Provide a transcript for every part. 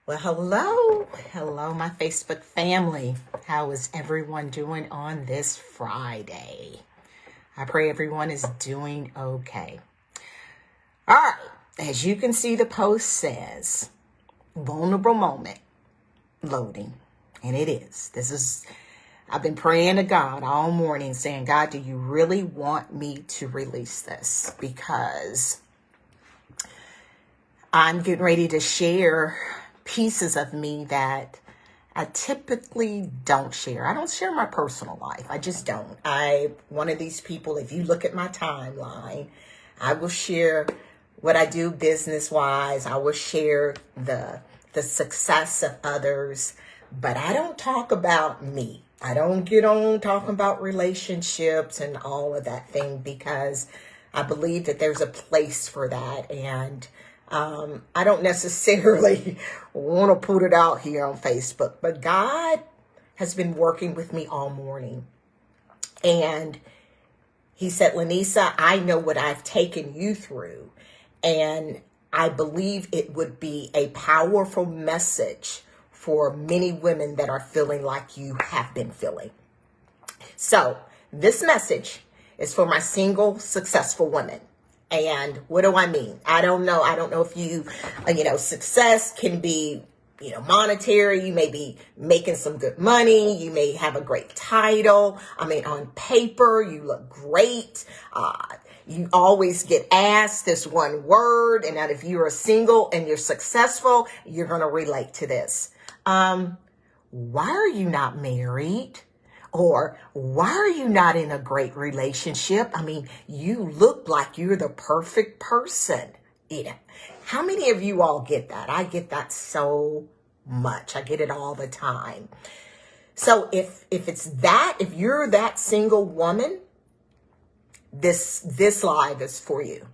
Well, hello. Hello, my Facebook family. How is everyone doing on this Friday? I pray everyone is doing okay. All right. As you can see, the post says, vulnerable moment loading. And it is. I've been praying to God all morning saying, God, do you really want me to release this? Because I'm getting ready to share pieces of me that I typically don't share. I don't share my personal life. I just don't. One of these people, if you look at my timeline, I will share what I do business-wise. I will share the success of others, but I don't talk about me. I don't get on talking about relationships and all of that thing because I believe that there's a place for that. And I don't necessarily want to put it out here on Facebook, but God has been working with me all morning. And he said, Lanisa, I know what I've taken you through. And I believe it would be a powerful message for many women that are feeling like you have been feeling. So this message is for my single, successful women. And what do I mean? I don't know. I don't know if you success can be, monetary. You may be making some good money. You may have a great title. I mean, on paper, you look great. You always get asked this one word. And that if you're a single and you're successful, you're going to relate to this. Why are you not married? Or why are you not in a great relationship? I mean, you look like you're the perfect person. How many of you all get that? I get that so much. I get it all the time. So if you're that single woman, this live is for you.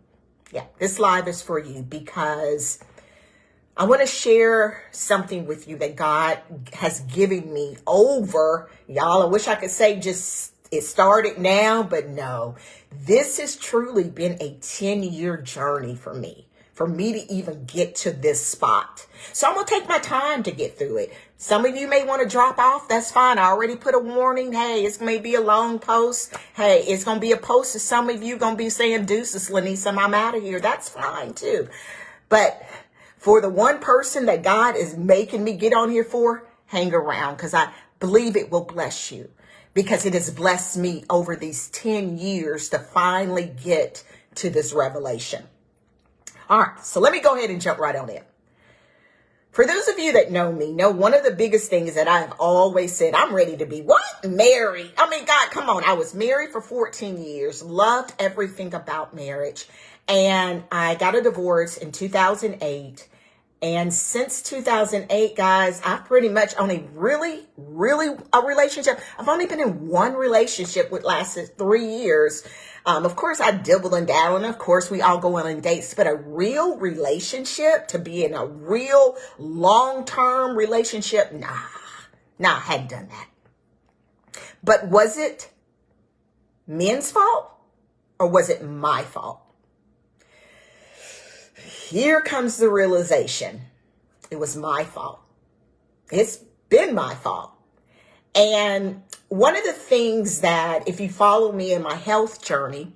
Yeah, this live is for you because I want to share something with you that God has given me over, y'all. I wish I could say just it started now, but no. This has truly been a 10-year journey for me to even get to this spot. So I'm going to take my time to get through it. Some of you may want to drop off. That's fine. I already put a warning. Hey, it's going to be a long post. Hey, it's going to be a post that some of you going to be saying, deuces, Lanisa, I'm out of here. That's fine too. But for the one person that God is making me get on here for, hang around because I believe it will bless you because it has blessed me over these 10 years to finally get to this revelation. All right, so let me go ahead and jump right on in. For those of you that know me, know one of the biggest things that I have always said, I'm ready to be what? Married. I mean, God, come on. I was married for 14 years, loved everything about marriage. And I got a divorce in 2008. And since 2008, guys, I've pretty much only really a relationship. I've only been in one relationship which lasted 3 years. Of course, I dibble and dabble. And of course, we all go on dates. But a real relationship, to be in a real long-term relationship, nah, I hadn't done that. But was it men's fault or was it my fault? Here comes the realization. It was my fault. It's been my fault. And one of the things that, if you follow me in my health journey,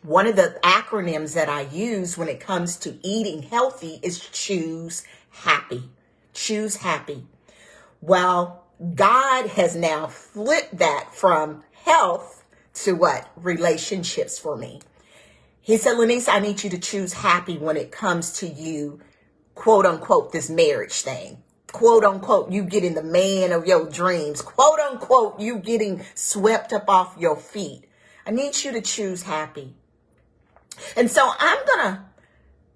one of the acronyms that I use when it comes to eating healthy is choose happy. Choose happy. Well, God has now flipped that from health to what? Relationships for me. He said, Lanisa, I need you to choose happy when it comes to you, quote unquote, this marriage thing. Quote unquote, you getting the man of your dreams. Quote unquote, you getting swept up off your feet. I need you to choose happy. And so I'm going to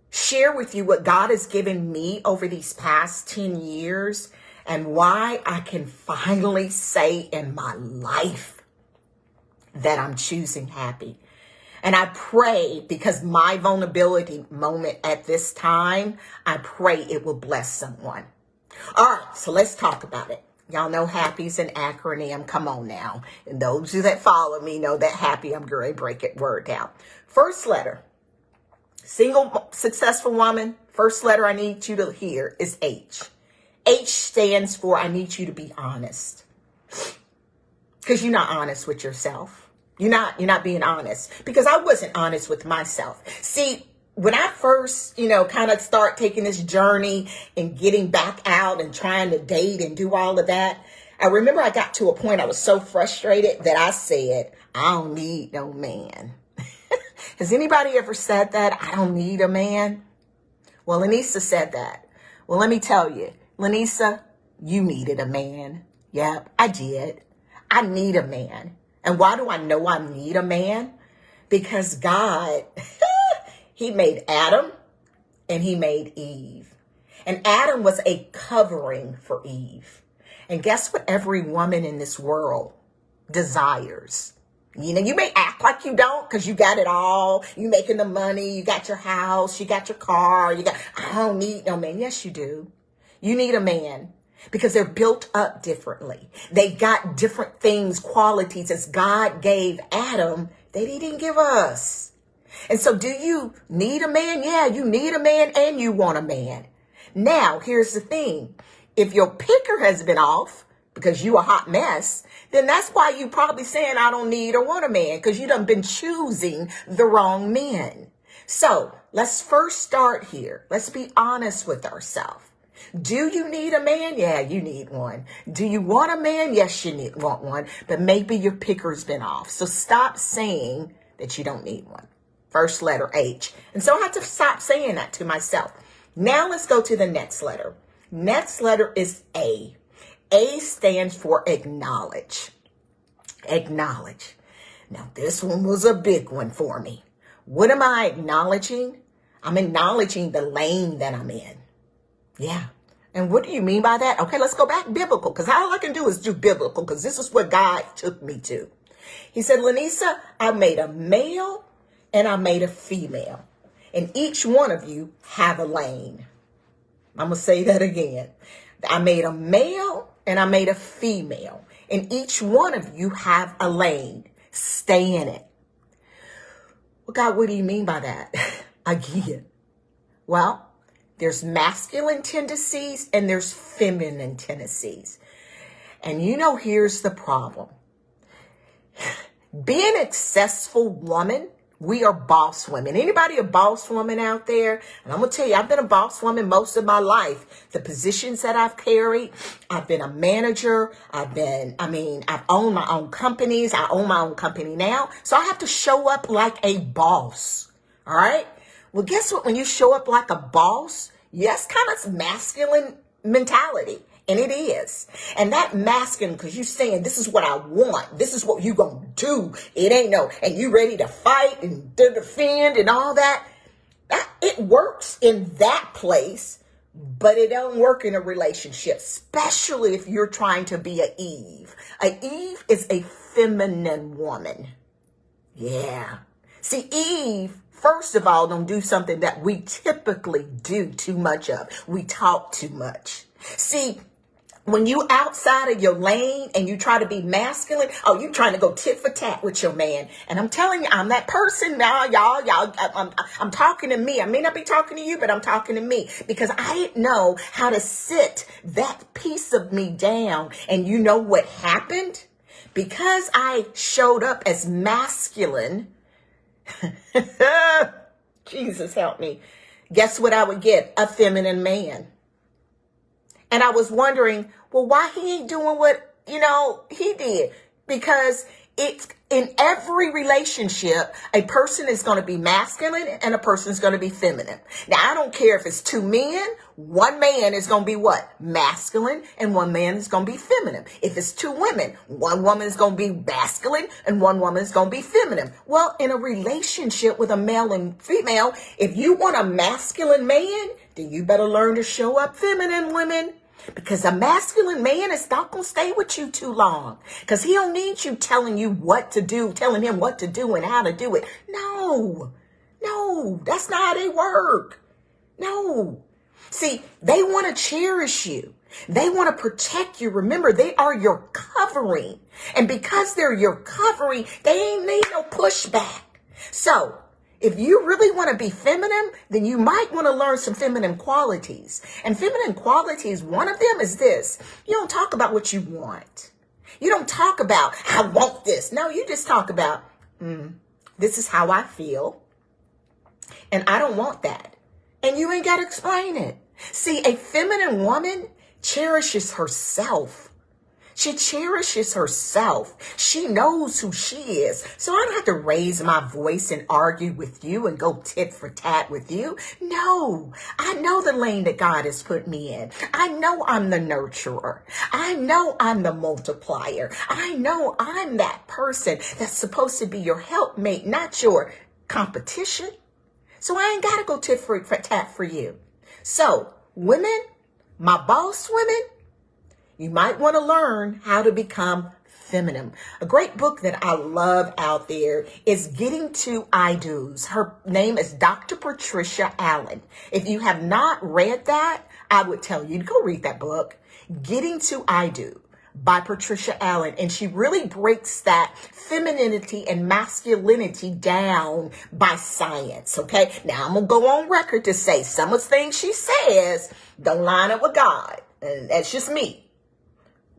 share with you what God has given me over these past 10 years and why I can finally say in my life that I'm choosing happy. And I pray, because my vulnerability moment at this time, I pray it will bless someone. All right, so let's talk about it. Y'all know happy's an acronym. Come on now. And those of you that follow me know that happy, I'm going to break it word down. First letter, single, successful woman. First letter I need you to hear is H. H stands for I need you to be honest. Because you're not honest with yourself. You're not being honest. Because I wasn't honest with myself. See, when I first, kind of start taking this journey and getting back out and trying to date and do all of that, I remember I got to a point I was so frustrated that I said, I don't need no man. Has anybody ever said that? I don't need a man. Well, Lanisa said that. Well, let me tell you, Lanisa, you needed a man. Yep, I did. I need a man. And why do I know I need a man? Because God, he made Adam and he made Eve. And Adam was a covering for Eve. And guess what every woman in this world desires? You may act like you don't because you got it all. You making the money. You got your house. You got your car. I don't need no man. Yes, you do. You need a man because they're built up differently. They got different things, qualities as God gave Adam that he didn't give us. And so do you need a man? Yeah, you need a man and you want a man. Now, here's the thing. If your picker has been off because you a hot mess, then that's why you probably saying, I don't need or want a man, because you done been choosing the wrong men. So let's first start here. Let's be honest with ourselves. Do you need a man? Yeah, you need one. Do you want a man? Yes, you want one, but maybe your picker's been off. So stop saying that you don't need one. First letter H. And so I have to stop saying that to myself. Now let's go to the next letter. Next letter is A. A stands for acknowledge. Acknowledge. Now, this one was a big one for me. What am I acknowledging? I'm acknowledging the lane that I'm in. Yeah. And what do you mean by that? Okay, let's go back biblical, because all I can do is do biblical, because this is what God took me to. He said, Lanisa, I made a male and I made a female. And each one of you have a lane. I'm going to say that again. I made a male and I made a female. And each one of you have a lane. Stay in it. Well, God, what do you mean by that? Again. Well, there's masculine tendencies and there's feminine tendencies. And here's the problem. Being a successful woman, we are boss women. Anybody a boss woman out there? And I'm going to tell you, I've been a boss woman most of my life. The positions that I've carried, I've been a manager. I've owned my own companies. I own my own company now. So I have to show up like a boss. All right. Well, guess what? When you show up like a boss, yes, kind of masculine mentality. And it is. And that masculine, because you're saying, this is what I want. This is what you going to do. It ain't no, and you ready to fight and to defend and all that. It works in that place, but it don't work in a relationship, especially if you're trying to be a Eve. A Eve is a feminine woman. Yeah. See, Eve, first of all, don't do something that we typically do too much of. We talk too much. See, when you outside of your lane and you try to be masculine, you trying to go tit for tat with your man. And I'm telling you, I'm that person now, y'all, I'm talking to me. I may not be talking to you, but I'm talking to me because I didn't know how to sit that piece of me down. And you know what happened? Because I showed up as masculine, Jesus help me. Guess what I would get? A feminine man. And I was wondering, well, why he ain't doing what, he did? Because it's in every relationship, a person is going to be masculine and a person is going to be feminine. Now, I don't care if it's two men, one man is going to be what? Masculine, and one man is going to be feminine. If it's two women, one woman is going to be masculine and one woman is going to be feminine. Well, in a relationship with a male and female, if you want a masculine man, then you better learn to show up feminine, women. Because a masculine man is not going to stay with you too long. Because he don't need you telling you what to do, telling him what to do and how to do it. No, that's not how they work. No. See, they want to cherish you. They want to protect you. Remember, they are your covering. And because they're your covering, they ain't need no pushback. So If you really want to be feminine, then you might want to learn some feminine qualities. And feminine qualities, one of them is this. You don't talk about what you want. You don't talk about, I want this. No, you just talk about, this is how I feel. And I don't want that. And you ain't got to explain it. See, a feminine woman cherishes herself. She cherishes herself. She knows who she is. So I don't have to raise my voice and argue with you and go tit for tat with you. No, I know the lane that God has put me in. I know I'm the nurturer. I know I'm the multiplier. I know I'm that person that's supposed to be your helpmate, not your competition. So I ain't got to go tit for tat for you. So women, my boss women, you might want to learn how to become feminine. A great book that I love out there is Getting to I Do's. Her name is Dr. Patricia Allen. If you have not read that, I would tell you to go read that book, Getting to I Do by Patricia Allen. And she really breaks that femininity and masculinity down by science. Okay. Now I'm going to go on record to say some of the things she says don't line up with God. That's just me.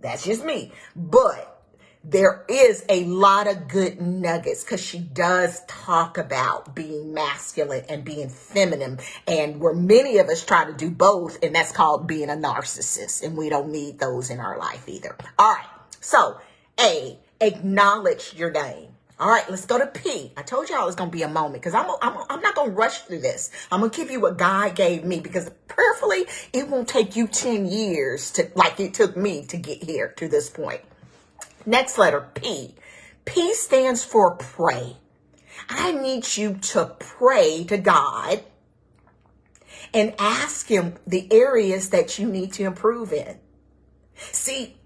That's just me. But there is a lot of good nuggets because she does talk about being masculine and being feminine. And where many of us try to do both, and that's called being a narcissist. And we don't need those in our life either. All right. So A, acknowledge your name. All right, let's go to P. I told y'all it's going to be a moment because I'm not going to rush through this. I'm going to give you what God gave me because prayerfully, it won't take you 10 years to like it took me to get here to this point. Next letter, P. P stands for pray. I need you to pray to God and ask him the areas that you need to improve in. See,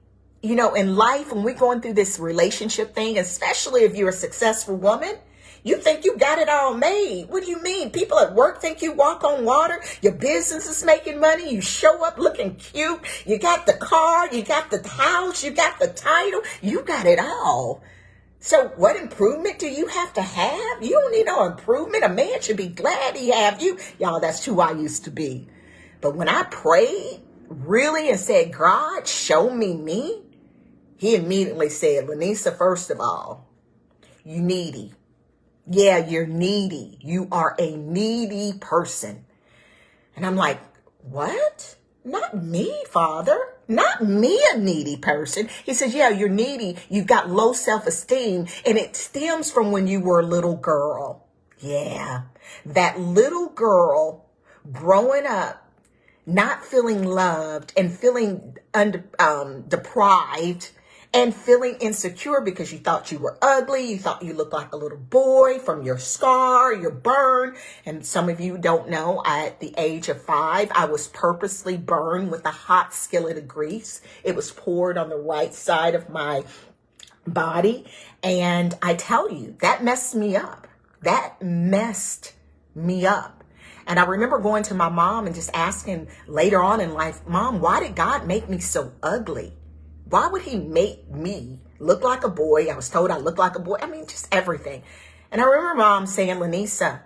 you know, in life, when we're going through this relationship thing, especially if you're a successful woman, you think you got it all made. What do you mean? People at work think you walk on water. Your business is making money. You show up looking cute. You got the car. You got the house. You got the title. You got it all. So what improvement do you have to have? You don't need no improvement. A man should be glad he have you. Y'all, that's who I used to be. But when I prayed really and said, God, show me, he immediately said, Lanisa, first of all, you needy. Yeah, you're needy. You are a needy person. And I'm like, what? Not me, Father. Not me, a needy person. He says, yeah, you're needy. You've got low self-esteem. And it stems from when you were a little girl. Yeah, that little girl growing up, not feeling loved and feeling deprived and feeling insecure because you thought you were ugly. You thought you looked like a little boy from your scar, your burn. And some of you don't know, at the age of 5, I was purposely burned with a hot skillet of grease. It was poured on the right side of my body. And I tell you, that messed me up. That messed me up. And I remember going to my mom and just asking later on in life, Mom, why did God make me so ugly? Why would he make me look like a boy? I was told I looked like a boy. I mean, just everything. And I remember Mom saying, Lanisa,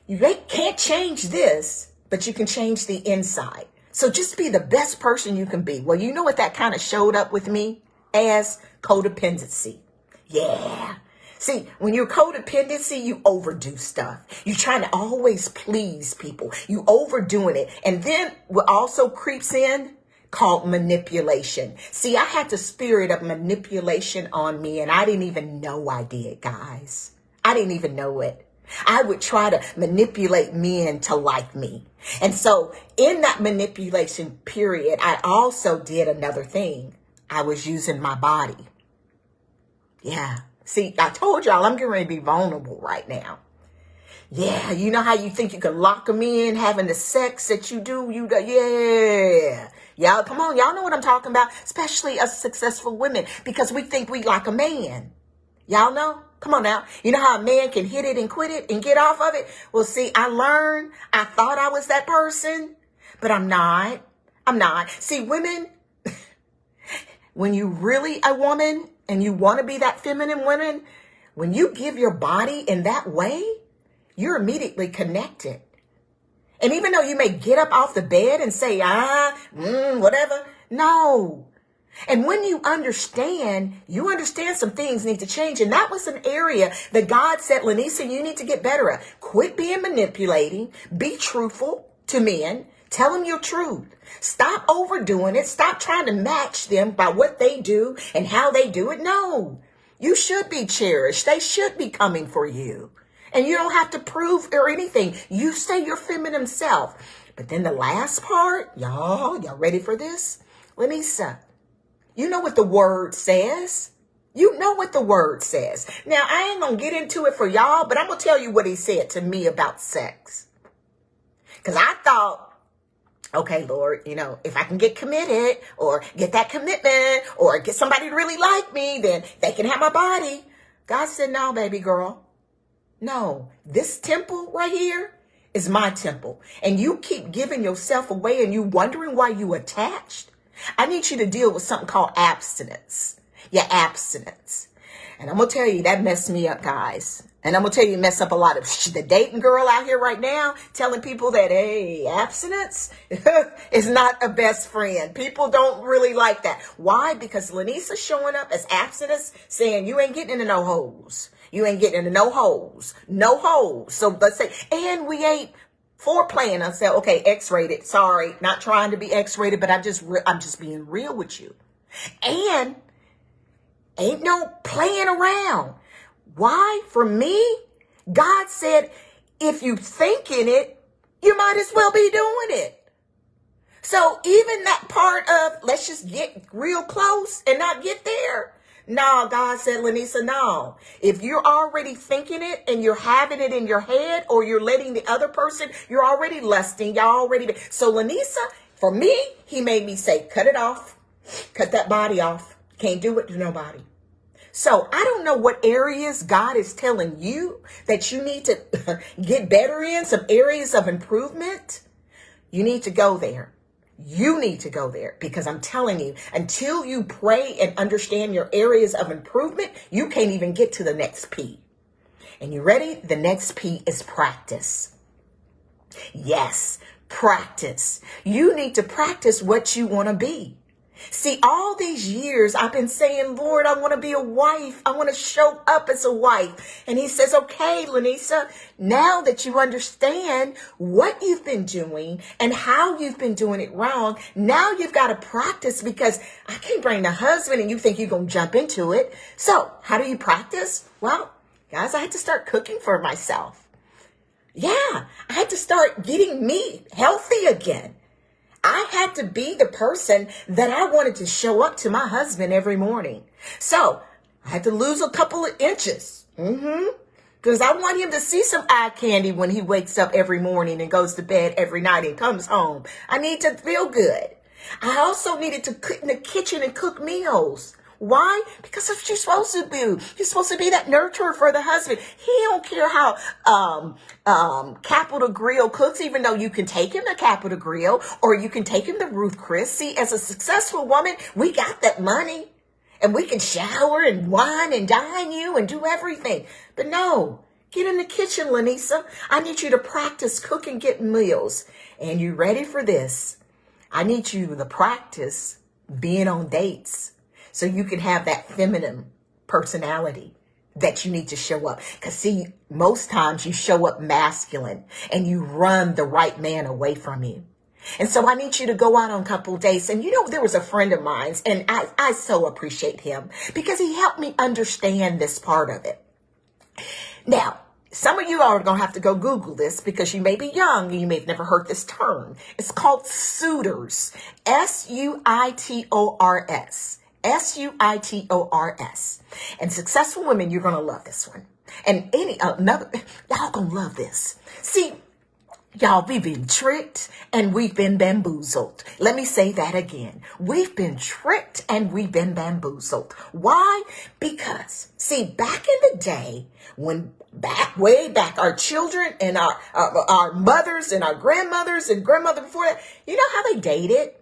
you can't change this, but you can change the inside. So just be the best person you can be. Well, you know what that kind of showed up with me as? Codependency. Yeah. See, when you're codependency, you overdo stuff. You're trying to always please people. You overdoing it. And then what also creeps in, called manipulation. See, I had the spirit of manipulation on me and I didn't even know I did, guys. I didn't even know it. I would try to manipulate men to like me. And so in that manipulation period, I also did another thing. I was using my body. Yeah. See, I told y'all I'm getting ready to be vulnerable right now. Yeah, you know how you think you can lock them in, having the sex that you do? Yeah. Y'all, come on. Y'all know what I'm talking about, especially us successful women, because we think we like a man. Y'all know? Come on now. You know how a man can hit it and quit it and get off of it? Well, see, I learned. I thought I was that person, but I'm not. I'm not. See, women, when you really a woman and you want to be that feminine woman, when you give your body in that way, you're immediately connected. And even though you may get up off the bed and say, whatever, no. And when you understand some things need to change. And that was an area that God said, Lanisa, you need to get better at. Quit being manipulating. Be truthful to men. Tell them your truth. Stop overdoing it. Stop trying to match them by what they do and how they do it. No, you should be cherished. They should be coming for you. And you don't have to prove or anything. You stay your feminine self. But then the last part, y'all ready for this? Lanisa, you know what the word says. You know what the word says. Now, I ain't going to get into it for y'all, but I'm going to tell you what he said to me about sex. Because I thought, okay, Lord, if I can get committed or get that commitment or get somebody to really like me, then they can have my body. God said, no, baby girl. No, this temple right here is my temple. And you keep giving yourself away and you wondering why you attached. I need you to deal with something called abstinence. Your abstinence. And I'm going to tell you, that messed me up, guys. And I'm going to tell you, mess up a lot of the dating girl out here right now, telling people that, hey, abstinence is not a best friend. People don't really like that. Why? Because Lanisa's showing up as abstinence, saying you ain't getting into no holes. You ain't getting into no holes. No holes. So let's say, and we ain't foreplaying. I said, okay, X-rated. Sorry, not trying to be X-rated, but I'm just being real with you. And ain't no playing around. Why? For me, God said, if you thinking it, you might as well be doing it. So even that part of let's just get real close and not get there. No, God said, Lanisa, no. If you're already thinking it and you're having it in your head or you're letting the other person, you're already lusting. Y'all already. So Lanisa, for me, he made me say, cut it off. Cut that body off. Can't do it to nobody. So I don't know what areas God is telling you that you need to get better in, some areas of improvement. You need to go there. You need to go there because I'm telling you, until you pray and understand your areas of improvement, you can't even get to the next P. And you ready? The next P is practice. Yes, practice. You need to practice what you want to be. See, all these years I've been saying, Lord, I want to be a wife. I want to show up as a wife. And he says, okay, Lanisa, now that you understand what you've been doing and how you've been doing it wrong, now you've got to practice because I can't bring the husband and you think you're going to jump into it. So how do you practice? Well, guys, I had to start cooking for myself. Yeah, I had to start getting me healthy again. I had to be the person that I wanted to show up to my husband every morning. So I had to lose a couple of inches. Because I want him to see some eye candy when he wakes up every morning and goes to bed every night and comes home. I need to feel good. I also needed to cook in the kitchen and cook meals. Why? Because that's what you're supposed to do. You're supposed to be that nurturer for the husband. He don't care how Capital Grill cooks, even though you can take him to Capital Grill or you can take him to Ruth Chris. See, as a successful woman, we got that money and we can shower and wine and dine you and do everything. But no, get in the kitchen, Lanisa. I need you to practice cooking, get meals. And you ready for this? I need you to practice being on dates. So you can have that feminine personality that you need to show up. Because see, most times you show up masculine and you run the right man away from you. And so I need you to go out on a couple of dates. And there was a friend of mine and I so appreciate him because he helped me understand this part of it. Now, some of you are going to have to go Google this because you may be young and you may have never heard this term. It's called suitors. Suitors. Suitors. And successful women, you're going to love this one. And y'all going to love this. See, y'all, we've been tricked and we've been bamboozled. Let me say that again. We've been tricked and we've been bamboozled. Why? Because, see, back in the day, way back, our children and our mothers and our grandmothers and grandmother before that, you know how they dated?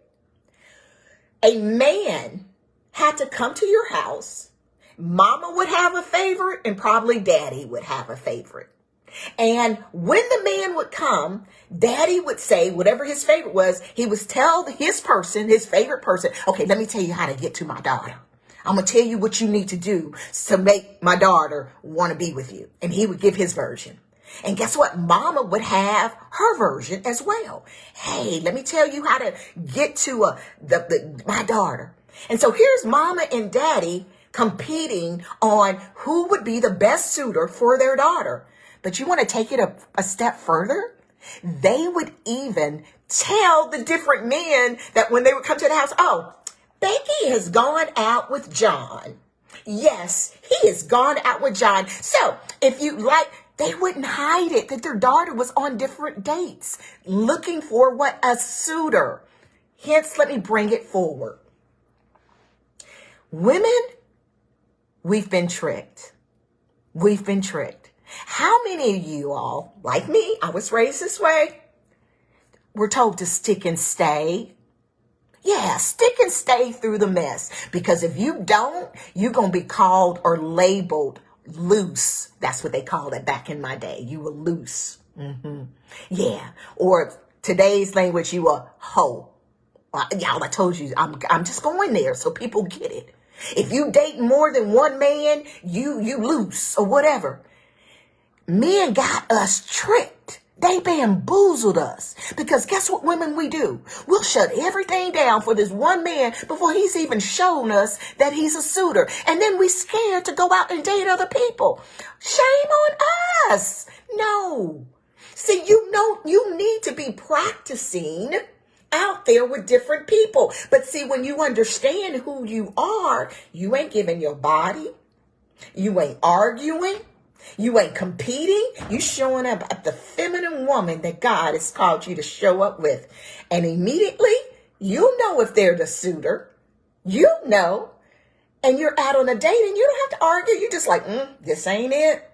A man had to come to your house. Mama would have a favorite and probably daddy would have a favorite. And when the man would come, daddy would say whatever his favorite was. He would tell his favorite person, okay, let me tell you how to get to my daughter. I'm going to tell you what you need to do to make my daughter want to be with you. And he would give his version. And guess what? Mama would have her version as well. Hey, let me tell you how to get to my daughter. And so here's mama and daddy competing on who would be the best suitor for their daughter. But you want to take it a step further? They would even tell the different men that when they would come to the house, oh, Becky has gone out with John. Yes, he has gone out with John. So if you like, they wouldn't hide it that their daughter was on different dates looking for what? A suitor. Hence, let me bring it forward. Women, we've been tricked. We've been tricked. How many of you all, like me, I was raised this way, were told to stick and stay? Yeah, stick and stay through the mess. Because if you don't, you're going to be called or labeled loose. That's what they called it back in my day. You were loose. Yeah. Or today's language, you were hoe. Y'all, I told you, I'm just going there so people get it. If you date more than one man, you loose or whatever. Men got us tricked. They bamboozled us. Because guess what women we do? We'll shut everything down for this one man before he's even shown us that he's a suitor. And then we scared to go out and date other people. Shame on us. No. See, you need to be practicing out there with different people. But see, when you understand who you are, you ain't giving your body. You ain't arguing. You ain't competing. You showing up at the feminine woman that God has called you to show up with. And immediately, you know if they're the suitor. You know. And you're out on a date and you don't have to argue. You're just like, this ain't it.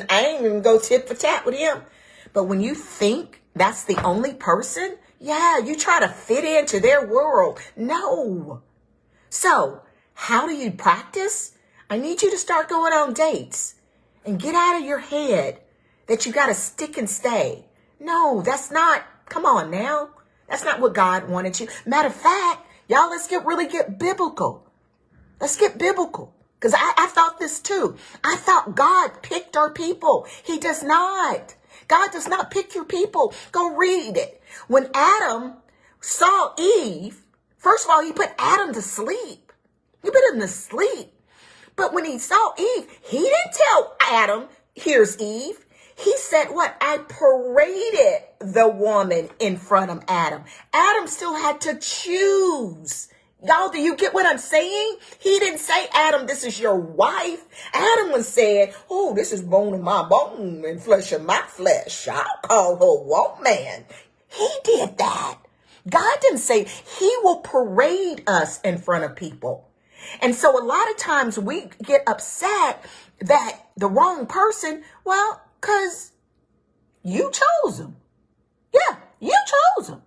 I ain't even go tit for tat with him. But when you think that's the only person, yeah, you try to fit into their world. No. So, how do you practice? I need you to start going on dates. And get out of your head that you got to stick and stay. No, that's not. Come on now. That's not what God wanted you. Matter of fact, y'all, let's really get biblical. Let's get biblical. Because I thought this too. I thought God picked our people. He does not. God does not pick your people. Go read it. When Adam saw Eve, first of all, he put Adam to sleep. He put him to sleep. But when he saw Eve, he didn't tell Adam, here's Eve. He said what? I paraded the woman in front of Adam. Adam still had to choose. Y'all, do you get what I'm saying? He didn't say, Adam, this is your wife. Adam was saying, oh, this is bone of my bone and flesh of my flesh. I'll call her woman. He did that. God didn't say he will parade us in front of people. And so a lot of times we get upset that the wrong person, well, because you chose them. Yeah, you chose them.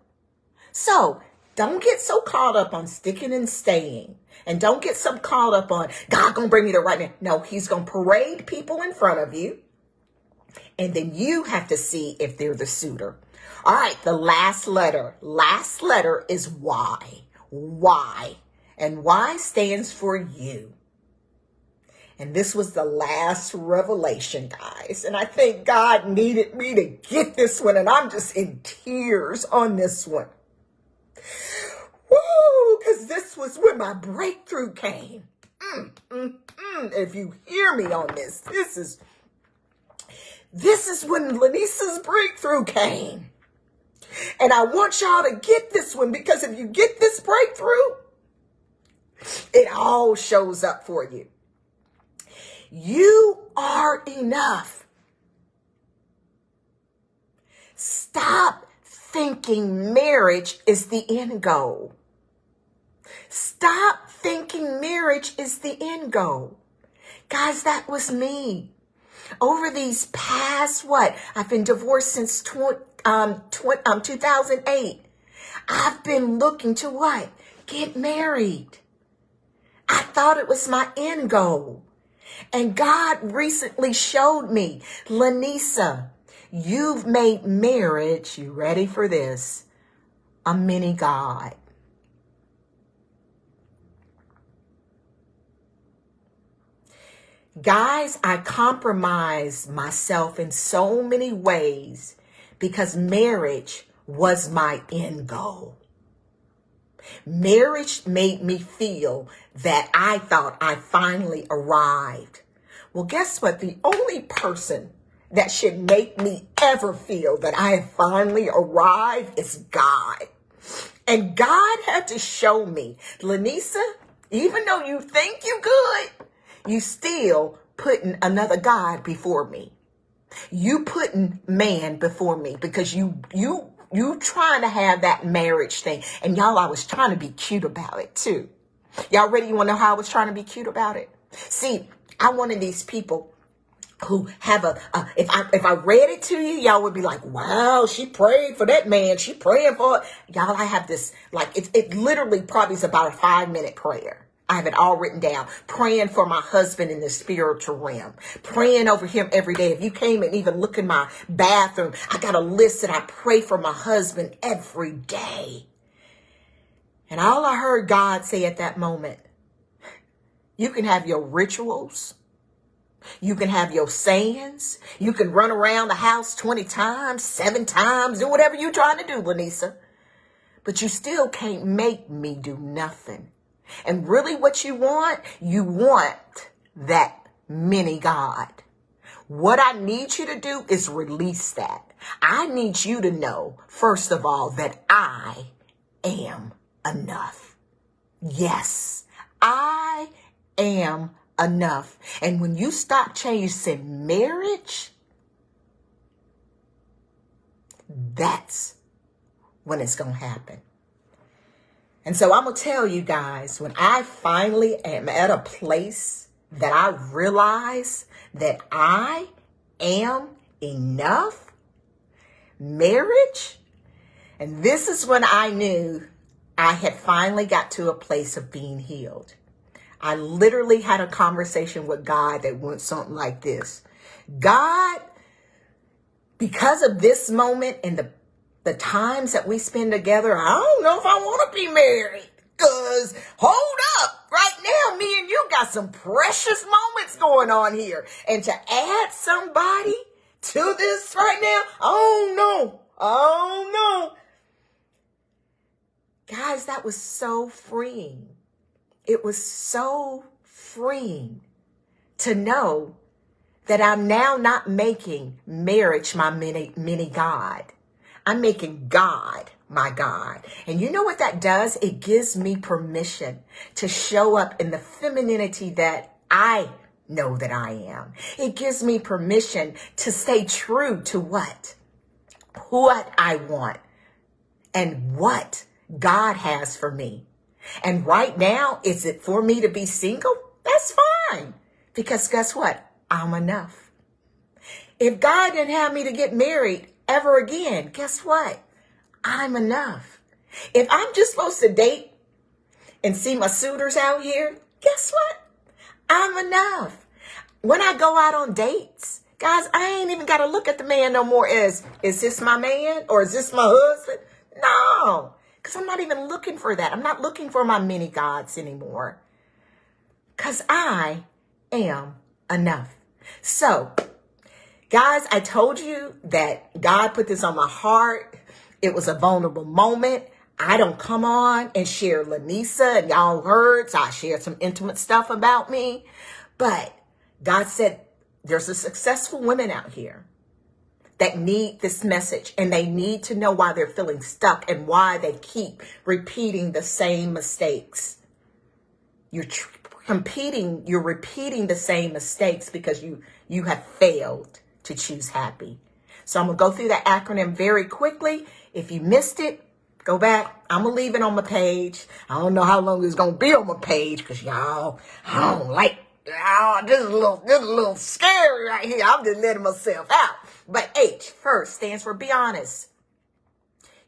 So don't get so caught up on sticking and staying. And don't get so caught up on God going to bring me the right man. No, he's going to parade people in front of you. And then you have to see if they're the suitor. All right, the last letter. Last letter is Y. Y. And Y stands for you. And this was the last revelation, guys. And I think God needed me to get this one. And I'm just in tears on this one. Woo! Because this was when my breakthrough came. If you hear me on this, this is when Lanisa's breakthrough came. And I want y'all to get this one, because if you get this breakthrough, it all shows up for you. You are enough. Stop thinking marriage is the end goal. Stop thinking marriage is the end goal. Guys, that was me. Over these past, I've been divorced since 2008. I've been looking to get married. I thought it was my end goal. And God recently showed me, Lanisa, You've made marriage, you ready for this, a mini God. Guys, I compromised myself in so many ways because marriage was my end goal. Marriage made me feel that I thought I finally arrived. Well, guess what? The only person that should make me ever feel that I have finally arrived is God. And God had to show me, Lanisa, even though you think you good, you still putting another God before me. You putting man before me because you trying to have that marriage thing. And y'all, I was trying to be cute about it too. Y'all ready? You want to know how I was trying to be cute about it? See, I'm one of these people who have if I read it to you, y'all would be like, wow, she prayed for that man. She praying for it. Y'all, I have this, like, it literally probably is about a 5-minute prayer. I have it all written down. Praying for my husband in the spiritual realm. Praying over him every day. If you came and even look in my bathroom, I got a list that I pray for my husband every day. And all I heard God say at that moment, you can have your rituals. You can have your sayings. You can run around the house 20 times, 7 times, do whatever you're trying to do, Lanisa. But you still can't make me do nothing. And really what you want that mini God. What I need you to do is release that. I need you to know, first of all, that I am enough. Yes, I am enough. And when you stop chasing marriage, that's when it's going to happen. And so I'm going to tell you guys, when I finally am at a place that I realize that I am enough, marriage, and this is when I knew I had finally got to a place of being healed. I literally had a conversation with God that went something like this. God, because of this moment and the times that we spend together, I don't know if I want to be married. Because, hold up, right now, me and you got some precious moments going on here. And to add somebody to this right now, oh no. Guys, that was so freeing. It was so freeing to know that I'm now not making marriage my mini God. I'm making God my God. And you know what that does? It gives me permission to show up in the femininity that I know that I am. It gives me permission to stay true to what I want and what God has for me. And right now, is it for me to be single? That's fine. Because guess what? I'm enough. If God didn't have me to get married ever again, guess what? I'm enough. If I'm just supposed to date and see my suitors out here, guess what? I'm enough. When I go out on dates, guys, I ain't even got to look at the man no more as, is this my man or is this my husband? No, because I'm not even looking for that. I'm not looking for my mini gods anymore because I am enough. So, guys, I told you that God put this on my heart. It was a vulnerable moment. I don't come on and share Lanisa, and y'all heard, so I shared some intimate stuff about me. But God said there's a successful women out here that need this message, and they need to know why they're feeling stuck and why they keep repeating the same mistakes. You're repeating the same mistakes because you have failed to choose happy. So I'm going to go through that acronym very quickly. If you missed it, go back. I'm going to leave it on my page. I don't know how long it's going to be on my page because y'all, I don't like, this is a little scary right here. I'm just letting myself out. But H, first, stands for be honest.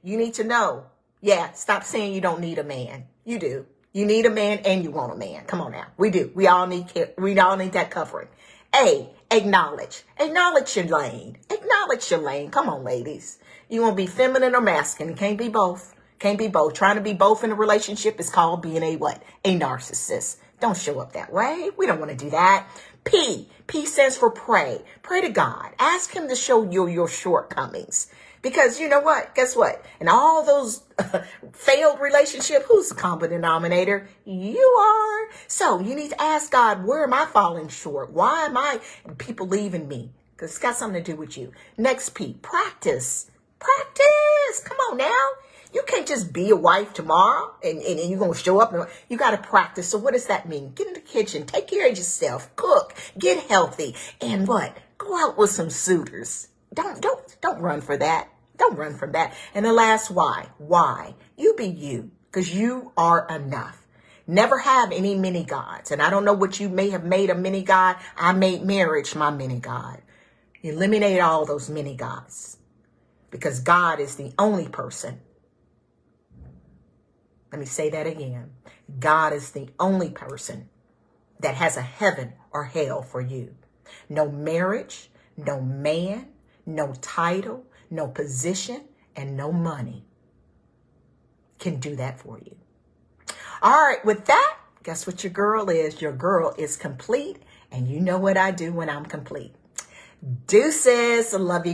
You need to know. Yeah, stop saying you don't need a man. You do. You need a man and you want a man. Come on now. We do. We all need that covering. A, acknowledge. Acknowledge your lane. Acknowledge your lane. Come on, ladies. You want to be feminine or masculine. You can't be both. Can't be both. Trying to be both in a relationship is called being a what? A narcissist. Don't show up that way. We don't want to do that. P. P stands for pray. Pray to God. Ask him to show you your shortcomings. Because you know what? Guess what? In all those failed relationships, who's the common denominator? You are. So you need to ask God, where am I falling short? Why am I people leaving me? Because it's got something to do with you. Next P, practice. Practice. Come on now. You can't just be a wife tomorrow and you're going to show up. You got to practice. So what does that mean? Get in the kitchen. Take care of yourself. Cook. Get healthy. And what? Go out with some suitors. Don't run for that. Don't run from that. And the last why. Why? You be you, because you are enough. Never have any mini gods. And I don't know what you may have made a mini god. I made marriage my mini god. Eliminate all those mini gods, because God is the only person. Let me say that again. God is the only person that has a heaven or hell for you. No marriage, no man, no title, no position, and no money can do that for you. All right, with that, guess what your girl is? Your girl is complete, and you know what I do when I'm complete. Deuces. I love you.